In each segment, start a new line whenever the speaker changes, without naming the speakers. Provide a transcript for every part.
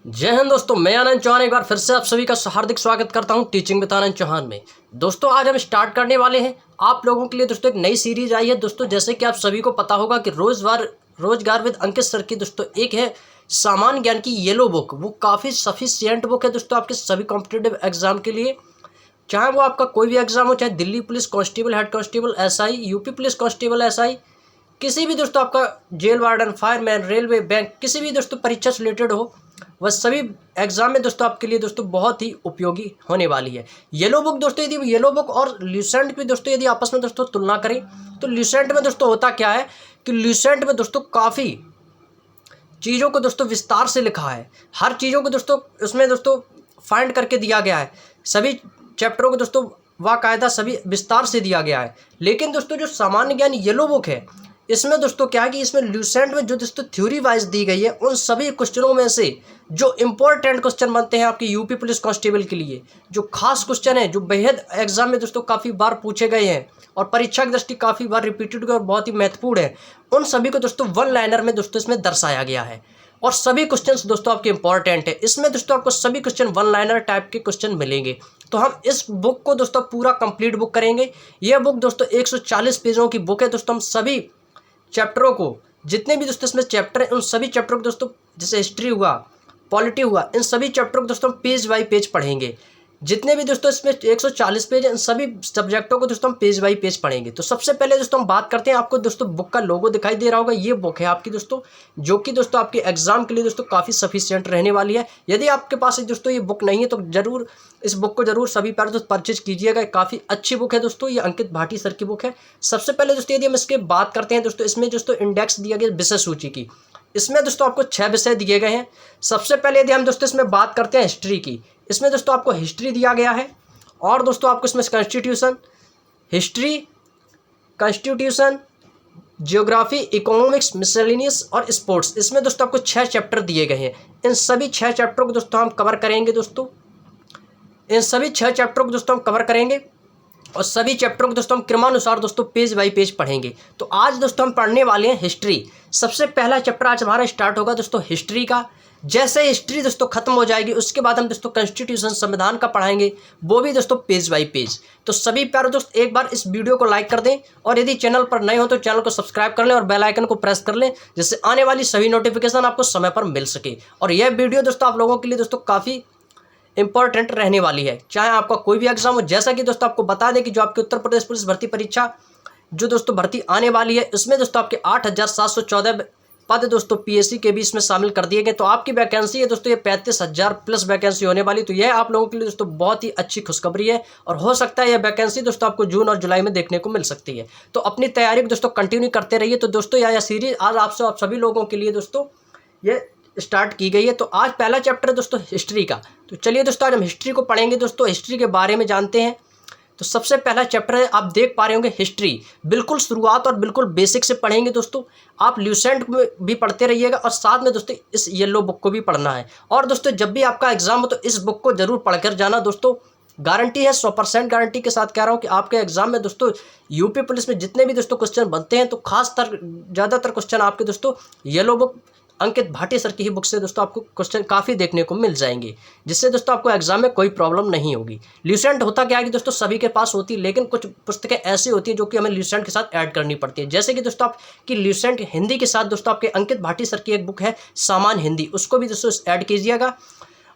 जय हिंद दोस्तों, मैं आनंद चौहान एक बार फिर से आप सभी का हार्दिक स्वागत करता हूं टीचिंग विद आनंद चौहान में। दोस्तों आज हम स्टार्ट करने वाले हैं आप लोगों के लिए दोस्तों एक नई सीरीज आई है। दोस्तों जैसे कि आप सभी को पता होगा कि रोजगार विद अंकित सर की दोस्तों एक है सामान्य ज्ञान की येलो बुक। वो काफ़ी सफिशियंट बुक है दोस्तों आपके सभी कॉम्पिटेटिव एग्जाम के लिए, चाहे वो आपका कोई भी एग्जाम हो, चाहे Delhi police constable, head constable, SI, UP police constable, SI, किसी भी दोस्तों आपका jail warden, fireman, railway, bank, किसी भी दोस्तों परीक्षा से रिलेटेड हो, वह सभी एग्जाम में दोस्तों आपके लिए दोस्तों बहुत ही उपयोगी होने वाली है येलो बुक। दोस्तों यदि येलो बुक और ल्यूसेंट की दोस्तों यदि आपस में दोस्तों तुलना करें तो ल्यूसेंट में दोस्तों होता क्या है कि ल्यूसेंट में दोस्तों काफ़ी चीज़ों को दोस्तों विस्तार से लिखा है, हर चीज़ों को दोस्तों उसमें दोस्तों फाइंड करके दिया गया है, सभी चैप्टरों को दोस्तों बाकायदा सभी विस्तार से दिया गया है। लेकिन दोस्तों जो सामान्य ज्ञान येलो बुक है इसमें दोस्तों क्या है कि इसमें ल्यूसेंट में जो दोस्तों थ्योरी वाइज दी गई है उन सभी क्वेश्चनों में से जो इंपॉर्टेंट क्वेश्चन बनते हैं आपके यूपी पुलिस कांस्टेबल के लिए, जो खास क्वेश्चन है, जो बेहद एग्जाम में दोस्तों काफ़ी बार पूछे गए हैं और परीक्षा की दृष्टि काफ़ी बार रिपीटेड हुए और बहुत ही महत्वपूर्ण है, उन सभी को दोस्तों वन लाइनर में दोस्तों इसमें दर्शाया गया है और सभी क्वेश्चंस दोस्तों आपके इंपॉर्टेंट है। इसमें दोस्तों आपको सभी क्वेश्चन वन लाइनर टाइप के क्वेश्चन मिलेंगे। तो हम इस बुक को दोस्तों पूरा कंप्लीट बुक करेंगे। यह बुक दोस्तों 140 पेजों की बुक है दोस्तों। हम सभी चैप्टरों को, जितने भी दोस्तों इसमें चैप्टर हैं, उन सभी चैप्टरों को दोस्तों, जैसे हिस्ट्री हुआ, पॉलिटी हुआ, इन सभी चैप्टरों को दोस्तों हम पेज बाई पेज पढ़ेंगे। जितने भी दोस्तों इसमें 140 पेज हैं, इन सभी सब्जेक्टों को दोस्तों हम पेज बाई पेज पढ़ेंगे। तो सबसे पहले दोस्तों हम बात करते हैं, आपको दोस्तों बुक का लोगो दिखाई दे रहा होगा, ये बुक है आपकी दोस्तों, जो कि दोस्तों आपके एग्जाम के लिए दोस्तों काफ़ी सफिशियंट रहने वाली है। यदि आपके पास दोस्तों ये बुक नहीं है तो जरूर इस बुक को जरूर सभी पैर दोस्तों परचेज कीजिएगा। काफ़ी अच्छी बुक है दोस्तों, ये अंकित भाटी सर की बुक है। सबसे पहले दोस्तों यदि हम इसके बात करते हैं दोस्तों, इसमें दोस्तों इंडेक्स दिया गया विषय सूची की, इसमें दोस्तों आपको 6 विषय दिए गए हैं। सबसे पहले यदि हम दोस्तों इसमें बात करते हैं हिस्ट्री की, इसमें दोस्तों आपको हिस्ट्री दिया गया है और दोस्तों आपको इसमें constitution, history, constitution, geography, economics, miscellaneous और स्पोर्ट्स, इसमें दोस्तों आपको 6 चैप्टर दिए गए हैं। इन सभी 6 चैप्टरों को दोस्तों हम कवर करेंगे दोस्तों, इन सभी 6 चैप्टरों को दोस्तों हम कवर करेंगे और सभी चैप्टरों को दोस्तों हम क्रमानुसार दोस्तों पेज बाई पेज पढ़ेंगे। तो आज दोस्तों हम पढ़ने वाले हैं हिस्ट्री। सबसे पहला चैप्टर आज हमारा स्टार्ट होगा दोस्तों हिस्ट्री का। जैसे हिस्ट्री दोस्तों खत्म हो जाएगी उसके बाद हम दोस्तों कॉन्स्टिट्यूशन, संविधान का पढ़ाएंगे, वो भी दोस्तों पेज बाई पेज। तो सभी प्यारे दोस्त एक बार इस वीडियो को लाइक कर दें और यदि चैनल पर नए हो तो चैनल को सब्सक्राइब कर लें और बेल आइकन को प्रेस कर लें, जिससे आने वाली सभी नोटिफिकेशन आपको समय पर मिल सके। और यह वीडियो दोस्तों आप लोगों के लिए दोस्तों काफ़ी इंपॉर्टेंट रहने वाली है, चाहे आपका कोई भी एग्जाम हो। जैसा कि दोस्तों आपको बता दें कि जो आपकी उत्तर प्रदेश पुलिस भर्ती परीक्षा जो दोस्तों भर्ती आने वाली है, इसमें दोस्तों आपके 8,714 पद दोस्तों पीएससी के भी इसमें शामिल कर दिए गए। तो आपकी वैकेंसी है दोस्तों ये 35,000 प्लस वैकेंसी होने वाली। तो यह आप लोगों के लिए दोस्तों बहुत ही अच्छी खुशखबरी है और हो सकता है यह वैकेंसी दोस्तों आपको जून और जुलाई में देखने को मिल सकती है। तो अपनी तैयारी को दोस्तों कंटिन्यू करते रहिए। तो दोस्तों यह सीरीज आज आप सभी लोगों के लिए दोस्तों ये स्टार्ट की गई है। तो आज पहला चैप्टर है दोस्तों हिस्ट्री का। तो चलिए दोस्तों आज हम हिस्ट्री को पढ़ेंगे दोस्तों, हिस्ट्री के बारे में जानते हैं। तो सबसे पहला चैप्टर है, आप देख पा रहे होंगे हिस्ट्री, बिल्कुल शुरुआत और बिल्कुल बेसिक से पढ़ेंगे दोस्तों। आप ल्यूसेंट में भी पढ़ते रहिएगा और साथ में दोस्तों इस येलो बुक को भी पढ़ना है। और दोस्तों जब भी आपका एग्जाम हो तो इस बुक को जरूर पढ़कर जाना दोस्तों, गारंटी है, 100% गारंटी के साथ कह रहा हूँ कि आपके एग्जाम में दोस्तों यूपी पुलिस में जितने भी दोस्तों क्वेश्चन बनते हैं तो खासतर ज़्यादातर क्वेश्चन आपके दोस्तों येलो बुक अंकित भाटी सर की ही बुक से दोस्तों आपको क्वेश्चन काफ़ी देखने को मिल जाएंगे, जिससे दोस्तों आपको एग्जाम में कोई प्रॉब्लम नहीं होगी। ल्यूसेंट होता क्या है कि दोस्तों सभी के पास होती है, लेकिन कुछ पुस्तकें ऐसी होती है जो कि हमें ल्यूसेंट के साथ ऐड करनी पड़ती है। जैसे कि दोस्तों आपकी ल्यूसेंट हिंदी के साथ दोस्तों आपके अंकित भाटी सर की एक बुक है सामान्य हिंदी, उसको भी दोस्तों ऐड कीजिएगा।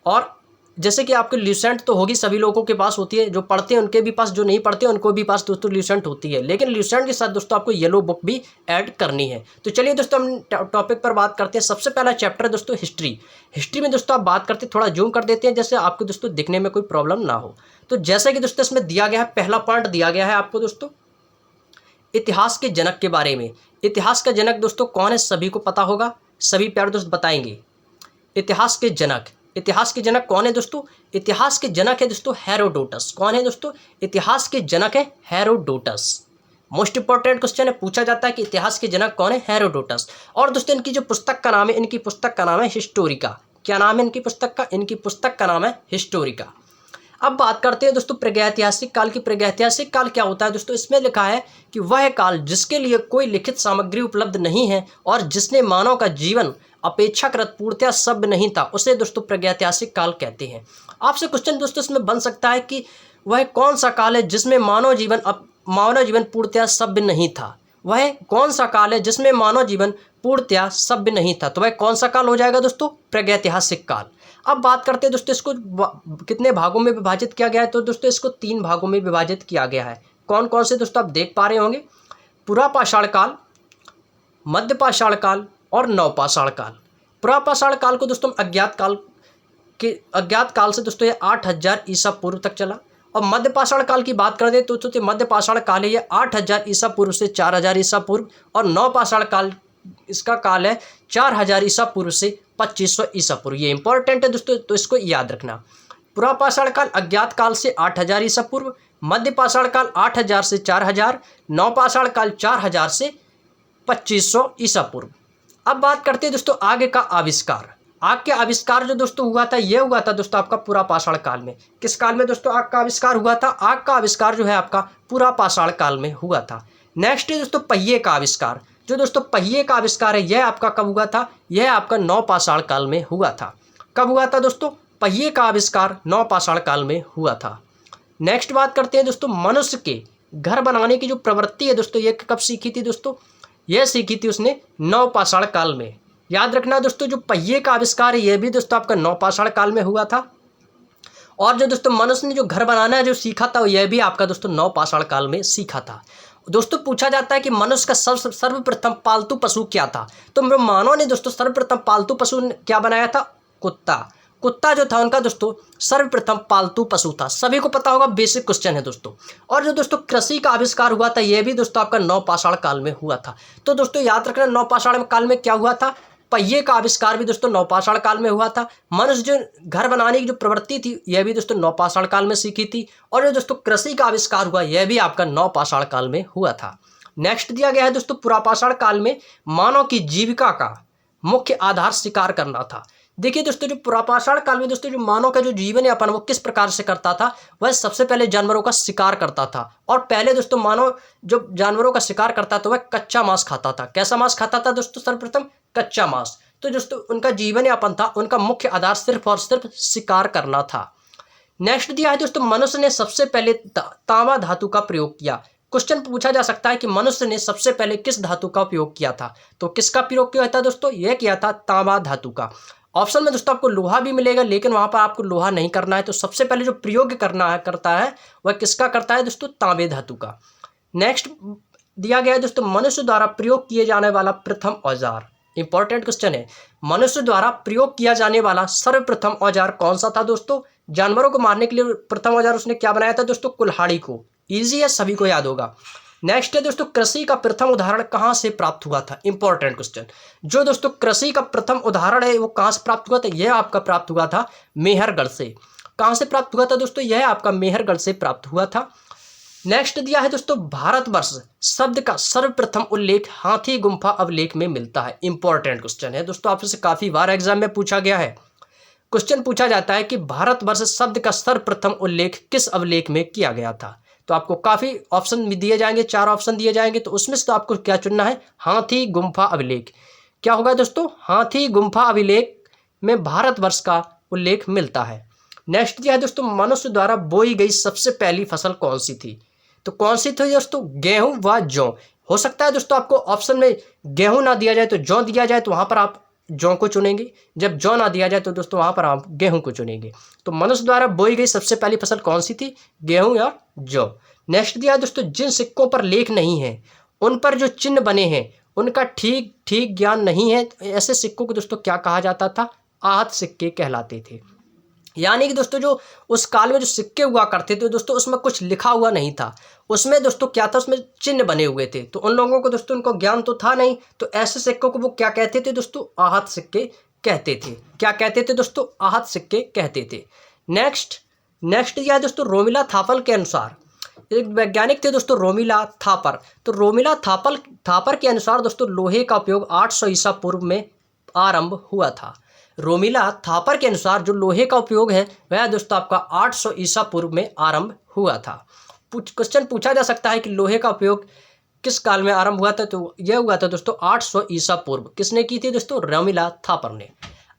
और जैसे कि आपके ल्यूसेंट तो होगी, सभी लोगों के पास होती है, जो पढ़ते हैं उनके भी पास, जो नहीं पढ़ते हैं उनको भी पास दोस्तों ल्यूसेंट होती है, लेकिन ल्यूसेंट के साथ दोस्तों आपको येलो बुक भी ऐड करनी है। तो चलिए दोस्तों हम टॉपिक पर बात करते हैं। सबसे पहला चैप्टर है दोस्तों हिस्ट्री। हिस्ट्री में दोस्तों आप बात करते हैं, थोड़ा जूम कर देते हैं जैसे आपको दोस्तों दिखने में कोई प्रॉब्लम ना हो। तो जैसे कि दोस्तों इसमें दिया गया है, पहला पॉइंट दिया गया है आपको दोस्तों इतिहास के जनक के बारे में। इतिहास का जनक दोस्तों कौन है, सभी को पता होगा, सभी प्यारे दोस्त बताएंगे। इतिहास के जनक, इतिहास के जनक कौन है दोस्तों? इतिहास के जनक है दोस्तों हेरोडोटस। कौन है दोस्तों? इतिहास के जनक है हेरोडोटस। मोस्ट इंपॉर्टेंट क्वेश्चन है, पूछा जाता है कि इतिहास के जनक कौन है? हेरोडोटस। और दोस्तों इनकी जो पुस्तक का नाम है, इनकी पुस्तक का नाम है हिस्टोरिका। क्या नाम है इनकी पुस्तक का? इनकी पुस्तक का नाम है हिस्टोरिका। अब बात करते हैं दोस्तों प्रागैतिहासिक काल की। प्रागैतिहासिक काल क्या होता है दोस्तों? इसमें लिखा है कि वह काल जिसके लिए कोई लिखित सामग्री उपलब्ध नहीं है और जिसने मानव का जीवन अपेक्षाकृत पूर्णतया सभ्य नहीं था, उसे दोस्तों प्रागैतिहासिक काल कहते हैं। आपसे क्वेश्चन दोस्तों इसमें बन सकता है कि वह कौन सा काल है जिसमें मानव जीवन पूर्णतया सभ्य नहीं था? वह कौन सा काल है जिसमें मानव जीवन पूर्णतया सभ्य नहीं था? तो वह कौन सा काल हो जाएगा दोस्तों? प्रागैतिहासिक काल। अब बात करते हैं दोस्तों इसको कितने भागों में विभाजित किया गया है। तो दोस्तों इसको 3 भागों में विभाजित किया गया है। कौन कौन से दोस्तों आप देख पा रहे होंगे? पुरापाषाण काल, मध्यपाषाण काल और नवपाषाण काल। पुरापाषाण काल को दोस्तों अज्ञात काल से दोस्तों ये 8000 ईसा पूर्व तक चला। और मध्यपाषाण काल की बात कर दें तो दोस्तों मध्यपाषाण काल है ये 8000 ईसा पूर्व से 4000 ईसा पूर्व। और नवपाषाण काल इसका काल है 4000 ईसा पूर्व से 2500 ईसा पूर्व। ये इंपॉर्टेंट है दोस्तों, तो इसको याद रखना। पुरापाषाण काल अज्ञात काल से 8000 ईसा पूर्व, मध्यपाषाण काल 8000 से 4000, नवपाषाण काल 4000 से 2500 ईसा पूर्व। अब बात करते हैं दोस्तों आगे का आविष्कार। आग के आविष्कार जो दोस्तों हुआ था, यह हुआ था दोस्तों आपका पुरापाषाण काल में। किस काल में दोस्तों आग का आविष्कार हुआ था? आग का आविष्कार जो है आपका पुरापाषाण काल में हुआ था। नेक्स्ट है दोस्तों पहिए का आविष्कार। जो दोस्तों पहिए का आविष्कार है यह आपका कब हुआ था? यह आपका नवपाषाण काल में हुआ था। कब हुआ था दोस्तों? पहिए का आविष्कार नवपाषाण काल में हुआ था। नेक्स्ट बात करते हैं दोस्तों मनुष्य के घर बनाने की जो प्रवृत्ति है दोस्तों, यह कब सीखी थी दोस्तों? यह सीखी थी उसने नवपाषाण काल में। याद रखना दोस्तों जो पहिए का आविष्कार है यह भी दोस्तों आपका नवपाषाण काल में हुआ था। और जो दोस्तों मनुष्य ने जो घर बनाना है जो सीखा था यह भी आपका दोस्तों नवपाषाण काल में सीखा था। दोस्तों पूछा जाता है कि मनुष्य का सर्वप्रथम पालतू पशु क्या था? तो मानव ने दोस्तों सर्वप्रथम पालतू पशु क्या बनाया था? कुत्ता। कुत्ता जो था उनका दोस्तों सर्वप्रथम पालतू पशु था। सभी को पता होगा, बेसिक क्वेश्चन है दोस्तों। और जो दोस्तों कृषि का आविष्कार हुआ था यह भी दोस्तों आपका नवपाषाण काल में हुआ था। तो दोस्तों याद रखना नवपाषाण काल में क्या हुआ था? पहिए का आविष्कार भी दोस्तों नवपाषाण काल में हुआ था। मनुष्य जो घर बनाने की जो प्रवृत्ति थी यह भी दोस्तों नवपाषाण काल में सीखी थी। और जो दोस्तों कृषि का आविष्कार हुआ यह भी आपका नवपाषाण काल में हुआ था। नेक्स्ट दिया गया है दोस्तों पुरापाषाण काल में मानव की जीविका का मुख्य आधार शिकार करना था। देखिए दोस्तों जो पुरापाषाण काल में दोस्तों जो मानव का जो जीवन यापन वो किस प्रकार से करता था? वह सबसे पहले जानवरों का शिकार करता था। और पहले दोस्तों मानव जो जानवरों का शिकार करता था वह कच्चा मांस खाता था। कैसा मांस खाता था दोस्तों? सर्वप्रथम कच्चा मांस। तो दोस्तों उनका जीवन यापन था, उनका मुख्य आधार सिर्फ और सिर्फ शिकार करना था। नेक्स्ट दिया है दोस्तों मनुष्य ने सबसे पहले तांबा धातु का प्रयोग किया। क्वेश्चन पूछा जा सकता है कि मनुष्य ने सबसे पहले किस धातु का उपयोग किया था? तो किसका प्रयोग किया था दोस्तों? यह किया था तांबा धातु का। ऑप्शन में दोस्तों आपको लोहा भी मिलेगा, लेकिन वहां पर आपको लोहा नहीं करना है। तो सबसे पहले जो प्रयोग करता है वह किसका करता है दोस्तों? तांबे धातु का। नेक्स्ट दिया गया है दोस्तों मनुष्य द्वारा प्रयोग किए जाने वाला प्रथम औजार। इंपॉर्टेंट क्वेश्चन है। मनुष्य द्वारा प्रयोग किया जाने वाला सर्वप्रथम औजार कौन सा था दोस्तों? जानवरों को मारने के लिए प्रथम औजार उसने क्या बनाया था दोस्तों? कुल्हाड़ी को। इजी है, सभी को याद होगा। नेक्स्ट है दोस्तों कृषि का प्रथम उदाहरण कहां से प्राप्त हुआ था? Important question. जो दोस्तों कृषि का प्रथम उदाहरण है वो कहां से प्राप्त हुआ था? यह आपका प्राप्त हुआ था मेहरगढ़ से। कहां से प्राप्त हुआ था दोस्तों? यह आपका मेहरगढ़ से प्राप्त हुआ था। नेक्स्ट दिया है दोस्तों भारतवर्ष शब्द का सर्वप्रथम उल्लेख हाथी गुम्फा अभिलेख में मिलता है। इंपॉर्टेंट क्वेश्चन है दोस्तों, आपसे काफी बार एग्जाम में पूछा गया है। क्वेश्चन पूछा जाता है कि भारतवर्ष शब्द का सर्वप्रथम उल्लेख किस अभिलेख में किया गया था? तो आपको काफी ऑप्शन भी दिए जाएंगे, 4 ऑप्शन दिए जाएंगे। तो उसमें से तो आपको क्या चुनना है? हाथी गुम्फा अभिलेख। क्या होगा दोस्तों? हाथी गुम्फा अभिलेख में भारतवर्ष का उल्लेख मिलता है। नेक्स्ट दिया है दोस्तों मनुष्य द्वारा बोई गई सबसे पहली फसल कौन सी थी? तो कौन सी थी दोस्तों? गेहूं व जौ। हो सकता है दोस्तों आपको ऑप्शन में गेहूं ना दिया जाए तो जौ दिया जाए, तो वहां पर आप जौ को चुनेंगे। जब जौ ना दिया जाए तो दोस्तों वहां पर आप गेहूं को चुनेंगे। तो मनुष्य द्वारा बोई गई सबसे पहली फसल कौन सी थी? गेहूं या जौ। नेक्स्ट दिया है दोस्तों जिन सिक्कों पर लेख नहीं है उन पर जो चिन्ह बने हैं उनका ठीक ज्ञान नहीं है। ऐसे सिक्कों को दोस्तों क्या कहा जाता था? आहत सिक्के कहलाते थे। यानी कि दोस्तों जो उस काल में जो सिक्के हुआ करते थे दोस्तों उसमें कुछ लिखा हुआ नहीं था, उसमें दोस्तों क्या था? उसमें चिन्ह बने हुए थे। तो उन लोगों को दोस्तों उनको ज्ञान तो था नहीं, तो ऐसे सिक्कों को वो क्या कहते थे दोस्तों? आहत सिक्के कहते थे। क्या कहते थे दोस्तों? आहत सिक्के कहते थे। नेक्स्ट यह है दोस्तों रोमिला थापर के अनुसार, एक वैज्ञानिक थे दोस्तों रोमिला थापर। तो रोमिला थापर के अनुसार दोस्तों लोहे का उपयोग 800 ईसा पूर्व में आरंभ हुआ था। रोमिला थापर के अनुसार जो लोहे का उपयोग है वह दोस्तों आपका 800 ईसा पूर्व में आरंभ हुआ था। क्वेश्चन पूछा जा सकता है कि लोहे का उपयोग किस काल में आरंभ हुआ था, तो यह हुआ था दोस्तों 800 ईसा पूर्व। किसने की थी दोस्तों? रोमिला थापर ने।